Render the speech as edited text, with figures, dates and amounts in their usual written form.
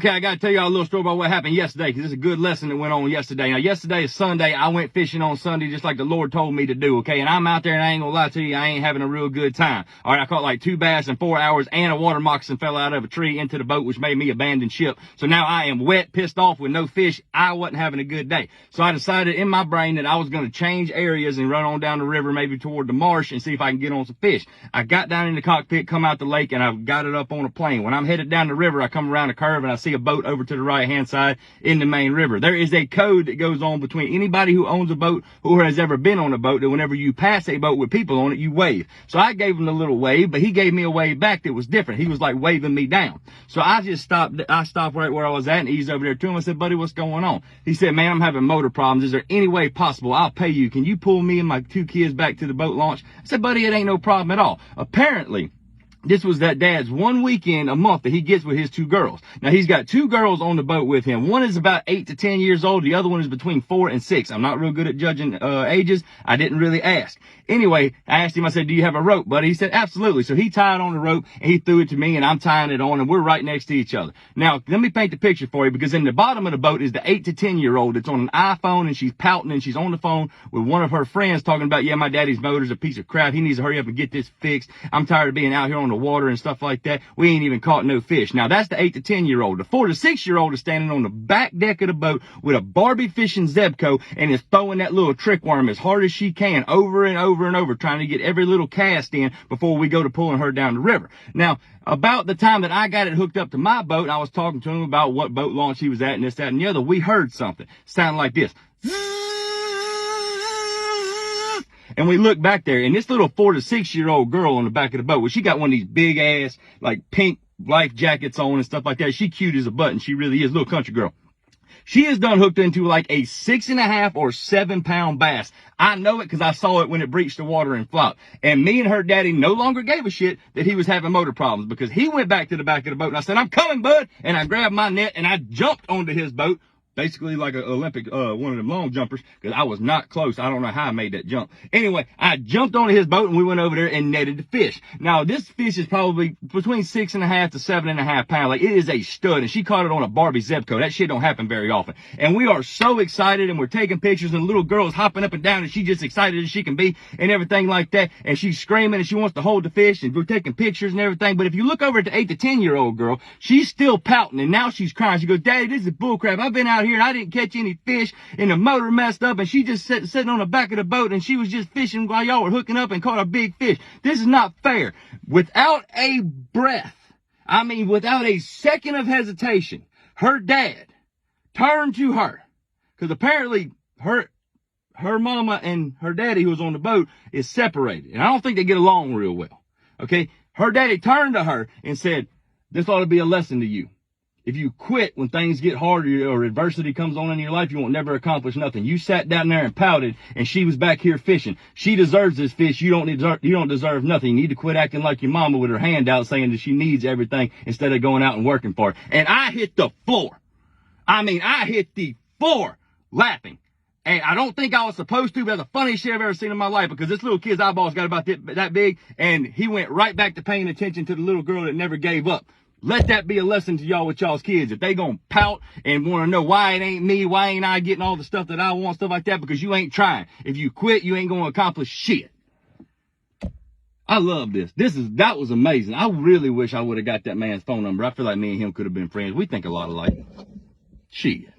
Okay, I gotta tell y'all a little story about what happened yesterday, because it's a good lesson that went on yesterday. Now, yesterday is Sunday. I went fishing on Sunday just like the Lord told me to do, okay? And I'm out there, and I ain't gonna lie to you, I ain't having a real good time. All right, I caught like 2 bass in 4 hours, and a water moccasin fell out of a tree into the boat, which made me abandon ship. So now I am wet, pissed off with no fish. I wasn't having a good day. So I decided in my brain that I was gonna change areas and run on down the river, maybe toward the marsh, and see if I can get on some fish. I got down in the cockpit, come out the lake, and I got it up on a plane. When I'm headed down the river, I come around a curve, and I see a boat over to the right hand side in the main river. There is a code that goes on between anybody who owns a boat or has ever been on a boat, that whenever you pass a boat with people on it, you wave. So I gave him a little wave, but he gave me a wave back that was different. He was like waving me down. So I just stopped. I stopped right where I was at and eased over there to him. I said, buddy, what's going on? He said, man, I'm having motor problems. Is there any way possible I'll pay you? Can you pull me and my 2 kids back to the boat launch? I said, buddy, it ain't no problem at all. Apparently, this was that dad's one weekend a month that he gets with his 2 girls. Now, he's got 2 girls on the boat with him. One is about 8 to 10 years old. The other one is between 4 and 6. I'm not real good at judging ages. I didn't really ask. Anyway, I asked him, I said, do you have a rope, buddy? He said, absolutely. So he tied on the rope, and he threw it to me, and I'm tying it on, and we're right next to each other. Now, let me paint the picture for you, because in the bottom of the boat is the 8 to 10-year-old that's on an iPhone, and she's pouting, and she's on the phone with one of her friends talking about, yeah, my daddy's motor's a piece of crap. He needs to hurry up and get this fixed. I'm tired of being out here on the water and stuff like that. We ain't even caught no fish. Now, that's the 8 to 10-year-old. The 4 to 6-year-old is standing on the back deck of the boat with a Barbie fishing Zebco and is throwing that little trick worm as hard as she can over and over and over, trying to get every little cast in before we go to pulling her down the river. Now, about the time that I got it hooked up to my boat, I was talking to him about what boat launch he was at and this, that, and the other. We heard something sound like this. And we look back there, and this little 4 to 6-year-old girl on the back of the boat, well, she got one of these big ass, like pink life jackets on and stuff like that. She cute as a button. She really is, little country girl. She is done hooked into like a 6.5 or 7 pound bass. I know it because I saw it when it breached the water and flopped. And me and her daddy no longer gave a shit that he was having motor problems, because he went back to the back of the boat and I said, I'm coming, bud. And I grabbed my net and I jumped onto his boat. Basically like an Olympic, one of them long jumpers, because I was not close. I don't know how I made that jump. Anyway, I jumped onto his boat and we went over there and netted the fish. Now, this fish is probably between 6.5 to 7.5 pounds. Like, it is a stud, and she caught it on a Barbie Zebco. That shit don't happen very often. And we are so excited, and we're taking pictures, and the little girl is hopping up and down, and she's just excited as she can be and everything like that. And she's screaming and she wants to hold the fish, and we're taking pictures and everything. But if you look over at the 8 to 10-year-old girl, she's still pouting, and now she's crying. She goes, Daddy, this is bullcrap. I've been out here and I didn't catch any fish, and the motor messed up, and she just sitting on the back of the boat, and she was just fishing while y'all were hooking up and caught a big fish. This is not fair. Without a breath, I mean, without a second of hesitation, her dad turned to her, because apparently her mama and her daddy, who was on the boat, is separated, and I don't think they get along real well. Okay, her daddy turned to her and said, this ought to be a lesson to you. If you quit when things get hard or adversity comes on in your life, you won't never accomplish nothing. You sat down there and pouted, and she was back here fishing. She deserves this fish. You don't deserve nothing. You need to quit acting like your mama with her hand out saying that she needs everything instead of going out and working for it. And I hit the floor. I mean, I hit the floor laughing. And I don't think I was supposed to, but that's the funniest shit I've ever seen in my life, because this little kid's eyeballs got about that big, and he went right back to paying attention to the little girl that never gave up. Let that be a lesson to y'all with y'all's kids. If they gonna pout and want to know why it ain't me, why ain't I getting all the stuff that I want, stuff like that, because you ain't trying. If you quit, you ain't gonna accomplish shit. I love this. That was amazing. I really wish I would have got that man's phone number. I feel like me and him could have been friends. We think a lot alike. Shit.